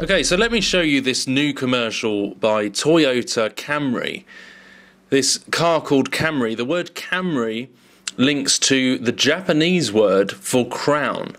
Okay, so let me show you this new commercial by Toyota Camry. This car called Camry. The word Camry links to the Japanese word for crown.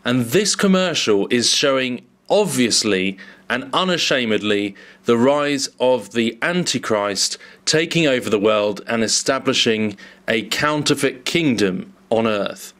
And this commercial is showing obviously and unashamedly the rise of the antichrist taking over the world and establishing a counterfeit kingdom on earth.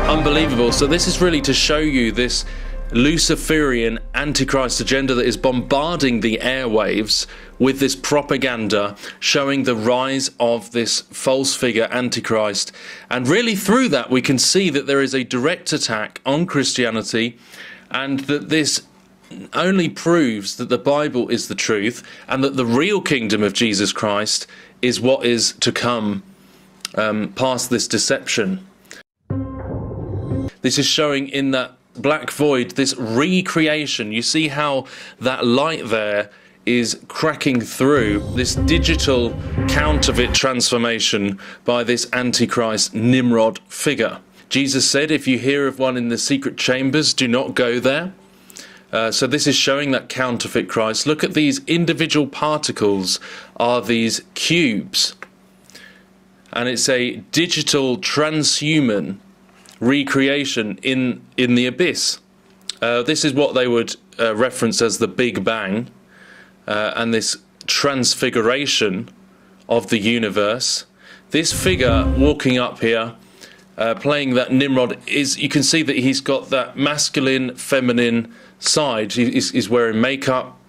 Unbelievable. So this is really to show you this Luciferian antichrist agenda that is bombarding the airwaves with this propaganda, showing the rise of this false figure antichrist. And really through that we can see that there is a direct attack on Christianity, and that this only proves that the Bible is the truth and that the real kingdom of Jesus Christ is what is to come past this deception. This is showing in that black void this recreation. You see how that light there is cracking through this digital counterfeit transformation by this antichrist Nimrod figure. Jesus said, if you hear of one in the secret chambers, do not go there. So this is showing that counterfeit Christ. Look at these individual particles are these cubes. And it's a digital transhuman recreation in the abyss. This is what they would reference as the Big Bang, and this transfiguration of the universe. This figure walking up here, playing that Nimrod, you can see that he's got that masculine, feminine side. He's wearing makeup,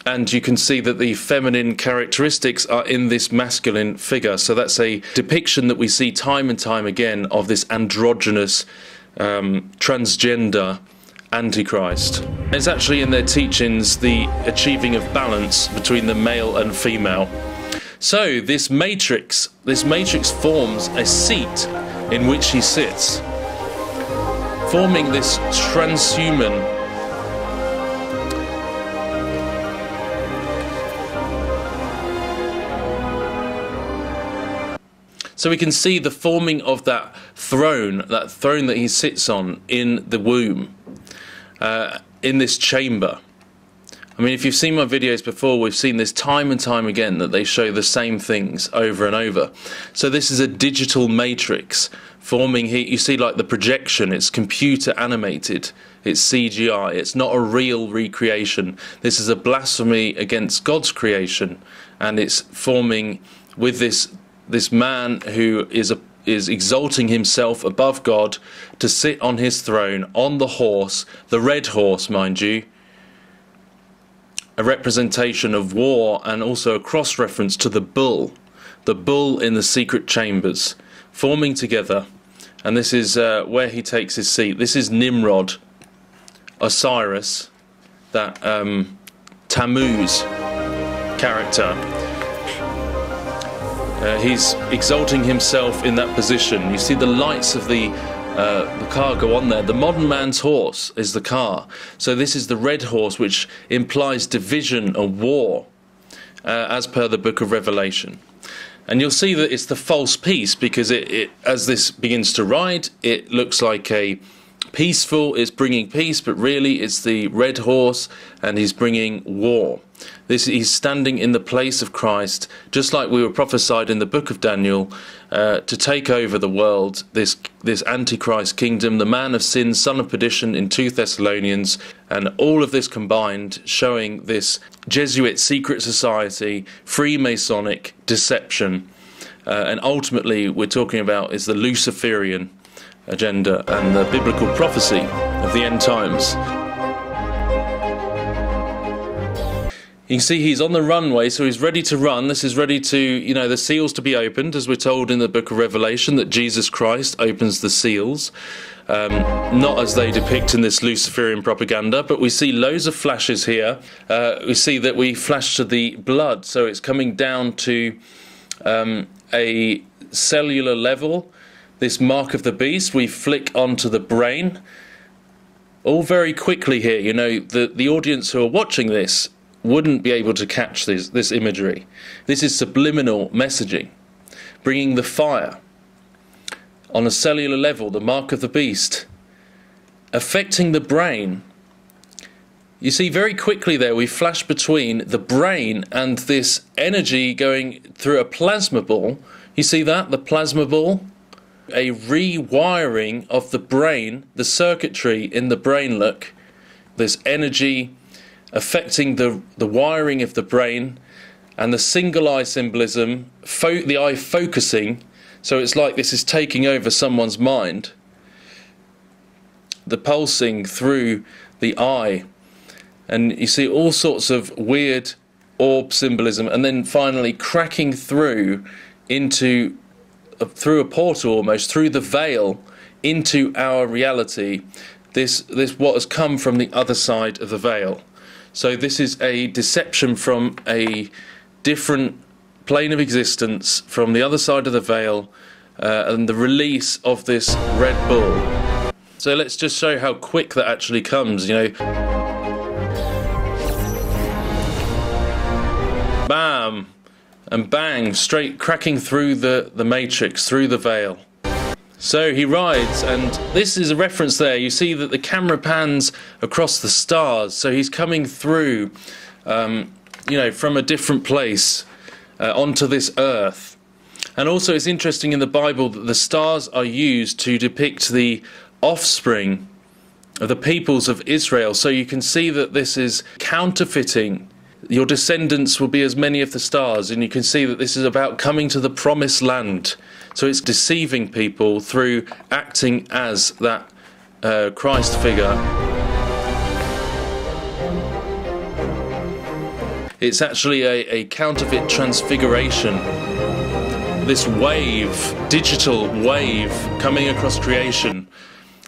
and you can see that the feminine characteristics are in this masculine figure. So that's a depiction that we see time and time again of this androgynous, transgender antichrist. It's actually in their teachings the achieving of balance between the male and female. So this matrix forms a seat in which he sits, forming this transhuman So we can see the forming of that throne that he sits on in the womb, in this chamber. I mean, if you've seen my videos before, we've seen this time and time again, that they show the same things over and over. So this is a digital matrix forming here. You see like the projection, it's computer animated, it's CGI, it's not a real recreation. This is a blasphemy against God's creation, and it's forming with this man who is exalting himself above God to sit on his throne on the horse, the red horse, mind you, a representation of war, and also a cross-reference to the bull in the secret chambers, forming together. And this is where he takes his seat. This is Nimrod, Osiris, that Tammuz character. He's exalting himself in that position. You see the lights of the car go on there. The modern man's horse is the car. So this is the red horse, which implies division and war, as per the book of Revelation. And you'll see that it's the false peace, because it as this begins to ride, it looks like a peaceful, it's bringing peace, but really it's the red horse, and he's bringing war. He's standing in the place of Christ, just like we were prophesied in the book of Daniel, to take over the world, this antichrist kingdom, the man of sin, son of perdition in 2 Thessalonians, and all of this combined showing this Jesuit secret society, Freemasonic deception, and ultimately we're talking about is the Luciferian agenda and the biblical prophecy of the end times. You can see he's on the runway, so he's ready to run. This is ready to, the seals to be opened, as we're told in the book of Revelation, that Jesus Christ opens the seals. Not as they depict in this Luciferian propaganda, but we see loads of flashes here. We see that we flash to the blood, so it's coming down to a cellular level. This mark of the beast, we flick onto the brain. All very quickly here, the audience who are watching this wouldn't be able to catch this imagery. This is subliminal messaging, bringing the fire on a cellular level, the mark of the beast, affecting the brain. You see, very quickly there we flash between the brain and this energy going through a plasma ball. You see that? The plasma ball? A rewiring of the brain, the circuitry in the brain, look. This energy affecting the wiring of the brain, and the single eye symbolism, the eye focusing, so it's like this is taking over someone's mind. The pulsing through the eye, and you see all sorts of weird orb symbolism, and then finally cracking through through a portal, almost through the veil into our reality, this what has come from the other side of the veil. So this is a deception from a different plane of existence, from the other side of the veil, and the release of this Red Bull. So let's just show how quick that actually comes, Bam! And bang, straight cracking through the matrix, through the veil. So he rides, and this is a reference there. You see that the camera pans across the stars, so he's coming through, from a different place onto this earth. And also it's interesting in the Bible that the stars are used to depict the offspring of the peoples of Israel. So you can see that this is counterfeiting. Your descendants will be as many of the stars, and you can see that this is about coming to the promised land. So it's deceiving people through acting as that Christ figure. It's actually a counterfeit transfiguration. This wave, digital wave coming across creation,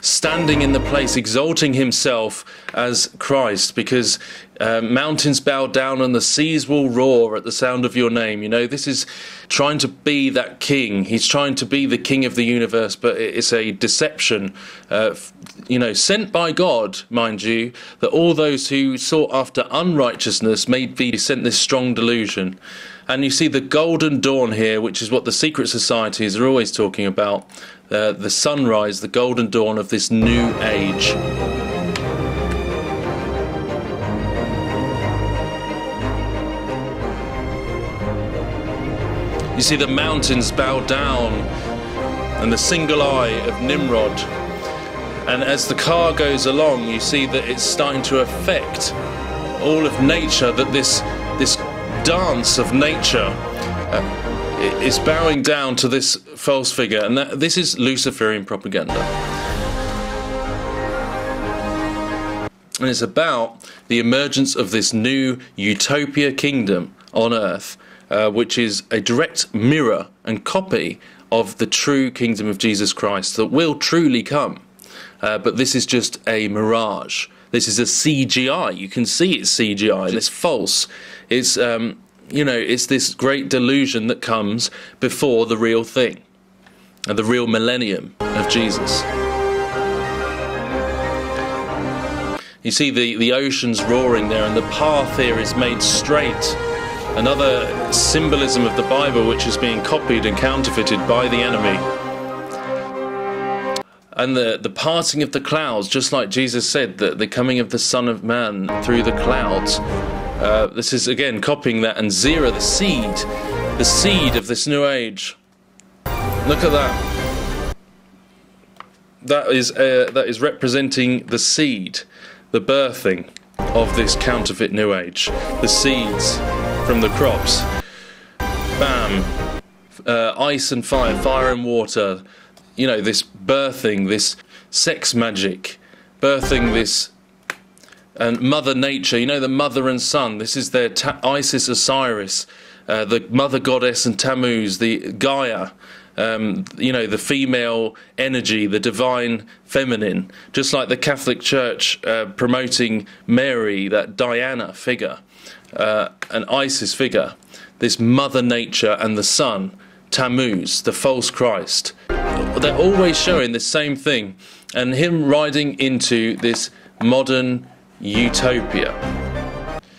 standing in the place, exalting himself as Christ, because mountains bow down and the seas will roar at the sound of your name. This is trying to be that king. He's trying to be the king of the universe, but it's a deception, sent by God, mind you, that all those who sought after unrighteousness may be sent this strong delusion. And you see the golden dawn here, which is what the secret societies are always talking about, the sunrise, the golden dawn of this new age. You see the mountains bow down and the single eye of Nimrod. And as the car goes along, you see that it's starting to affect all of nature, that this dance of nature is bowing down to this false figure. And this is Luciferian propaganda. And it's about the emergence of this new utopia kingdom on earth, which is a direct mirror and copy of the true kingdom of Jesus Christ that will truly come. But this is just a mirage. This is a CGI. You can see it's CGI. It's false. It's You know, it's this great delusion that comes before the real thing, and the real millennium of Jesus. You see the oceans roaring there, and the path here is made straight. Another symbolism of the Bible which is being copied and counterfeited by the enemy. And the parting of the clouds, just like Jesus said, that the coming of the Son of Man through the clouds. This is again copying that. And Zerah, the seed of this new age. Look at that. That is representing the seed, the birthing of this counterfeit new age. The seeds from the crops. Bam. Ice and fire, fire and water. You know, this birthing, this sex magic, birthing this, and Mother Nature, you know, the mother and son. This is their Isis, Osiris, the mother goddess and Tammuz, the Gaia, you know, the female energy, the divine feminine, just like the Catholic Church promoting Mary, that Diana figure, an Isis figure, this Mother Nature and the Son, Tammuz, the false Christ. They're always showing the same thing, and him riding into this modern utopia,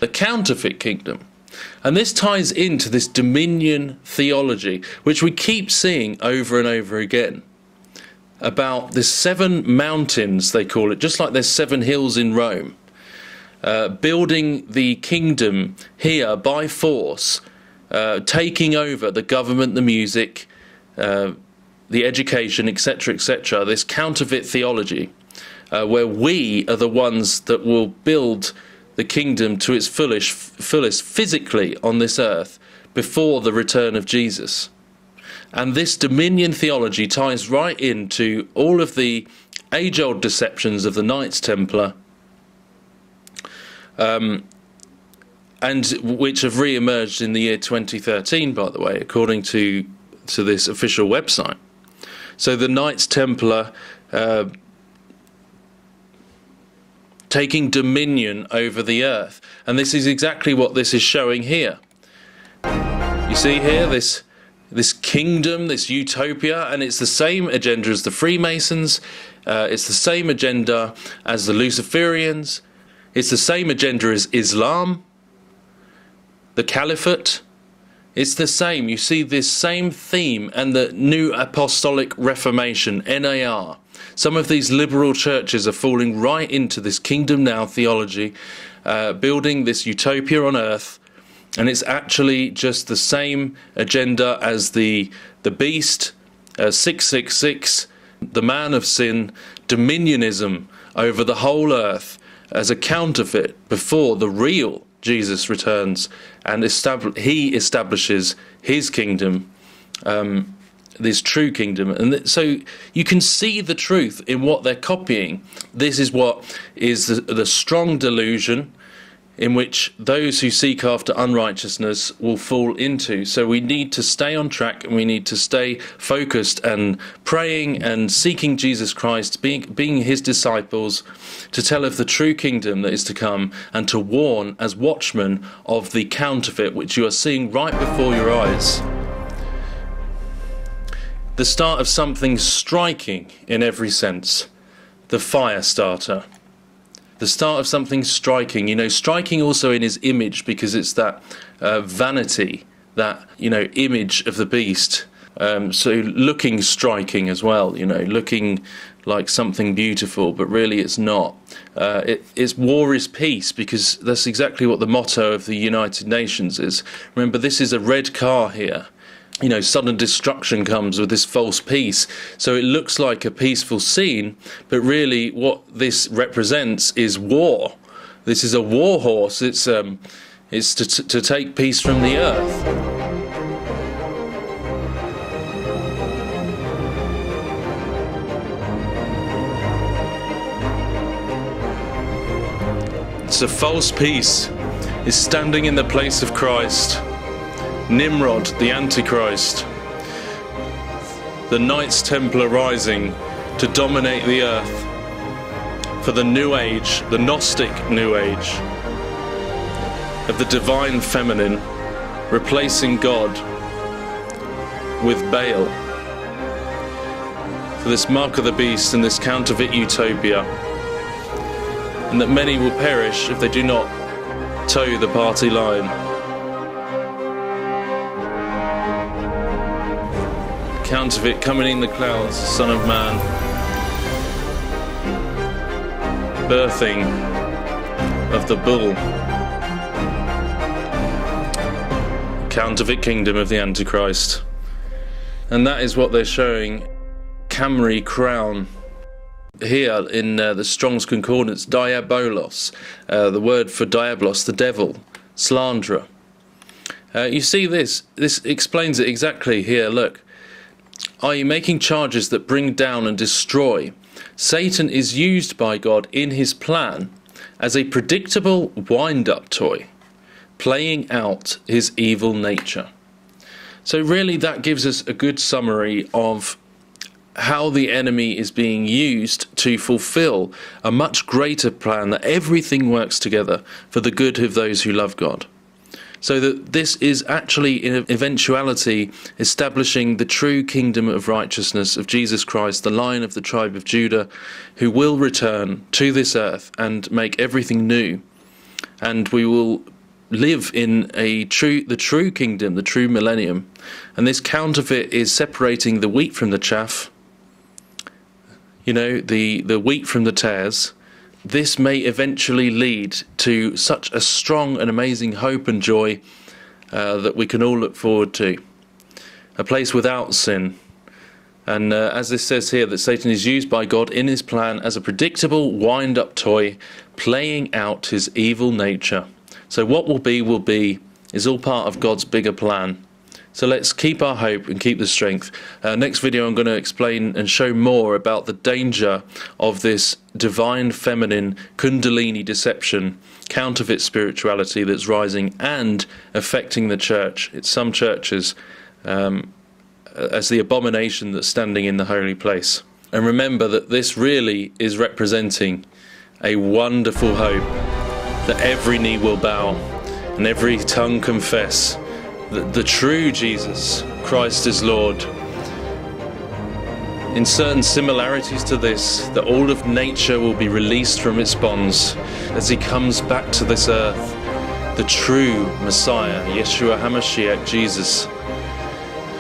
the counterfeit kingdom. And this ties into this Dominion Theology, which we keep seeing over and over again, about the 7 mountains, they call it, just like there's 7 hills in Rome, building the kingdom here by force, taking over the government, the music, the education, etc., etc., this counterfeit theology, where we are the ones that will build the kingdom to its fullest physically on this earth before the return of Jesus. And this Dominion theology ties right into all of the age-old deceptions of the Knights Templar, and which have re-emerged in the year 2013, by the way, according to this official website. So the Knights Templar taking dominion over the earth. And this is exactly what this is showing here. You see here this kingdom, this utopia, and it's the same agenda as the Freemasons, it's the same agenda as the Luciferians, it's the same agenda as Islam, the Caliphate. It's the same. You see this same theme, and the New Apostolic Reformation, NAR. Some of these liberal churches are falling right into this kingdom now theology, building this utopia on earth, and it's actually just the same agenda as the beast, 666, the man of sin, dominionism over the whole earth as a counterfeit before the real Jesus returns, and he establishes his kingdom, this true kingdom. And so you can see the truth in what they're copying. This is what is the strong delusion in which those who seek after unrighteousness will fall into. So we need to stay on track, and we need to stay focused and praying and seeking Jesus Christ, being his disciples, to tell of the true kingdom that is to come, and to warn as watchmen of the counterfeit which you are seeing right before your eyes. The start of something striking in every sense, the fire starter. The start of something striking, you know, striking also in his image, because it's that vanity, that, you know, image of the beast. So looking striking as well, you know, looking like something beautiful, but really it's not. It's war is peace, because that's exactly what the motto of the United Nations is. Remember, this is a red car here. You know, sudden destruction comes with this false peace. So it looks like a peaceful scene, but really what this represents is war. This is a war horse. It's to take peace from the earth. It's a false peace. It's standing in the place of Christ. Nimrod, the Antichrist, the Knights Templar rising to dominate the earth for the New Age, the Gnostic New Age of the divine feminine, replacing God with Baal, for this mark of the beast and this counterfeit utopia, and that many will perish if they do not toe the party line. Counterfeit coming in the clouds, Son of Man, birthing of the bull, counterfeit kingdom of the Antichrist. And that is what they're showing. Camry crown. Here in the Strong's Concordance, diabolos, the word for diabolos, the devil, slanderer. You see this explains it exactly here. Look, are you making charges that bring down and destroy? Satan is used by God in his plan as a predictable wind-up toy, playing out his evil nature. So really that gives us a good summary of how the enemy is being used to fulfill a much greater plan, that everything works together for the good of those who love God. So that this is actually, in eventuality, establishing the true kingdom of righteousness of Jesus Christ, the Lion of the tribe of Judah, who will return to this earth and make everything new. And we will live in the true kingdom, the true millennium. And this counterfeit is separating the wheat from the chaff, you know, the wheat from the tares. This may eventually lead to such a strong and amazing hope and joy that we can all look forward to. A place without sin. And as this says here, that Satan is used by God in his plan as a predictable wind-up toy, playing out his evil nature. So what will be is all part of God's bigger plan. So let's keep our hope and keep the strength. Next video I'm going to explain and show more about the danger of this divine feminine kundalini deception, counterfeit spirituality that's rising and affecting the church. It's some churches as the abomination that's standing in the holy place. And remember that this really is representing a wonderful hope that every knee will bow and every tongue confess that the true Jesus Christ is Lord. In certain similarities to this, that all of nature will be released from its bonds as he comes back to this earth, the true Messiah, Yeshua HaMashiach, Jesus,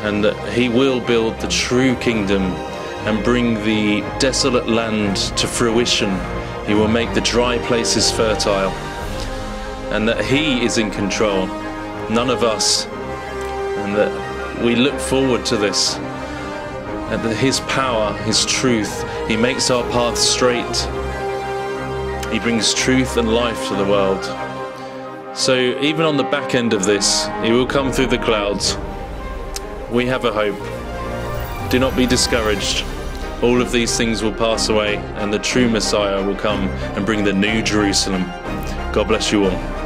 and that he will build the true kingdom and bring the desolate land to fruition. He will make the dry places fertile, and that he is in control, none of us. And that we look forward to this, and that his power, his truth, he makes our path straight. He brings truth and life to the world. So even on the back end of this, he will come through the clouds. We have a hope. Do not be discouraged. All of these things will pass away, and the true Messiah will come and bring the new Jerusalem. God bless you all.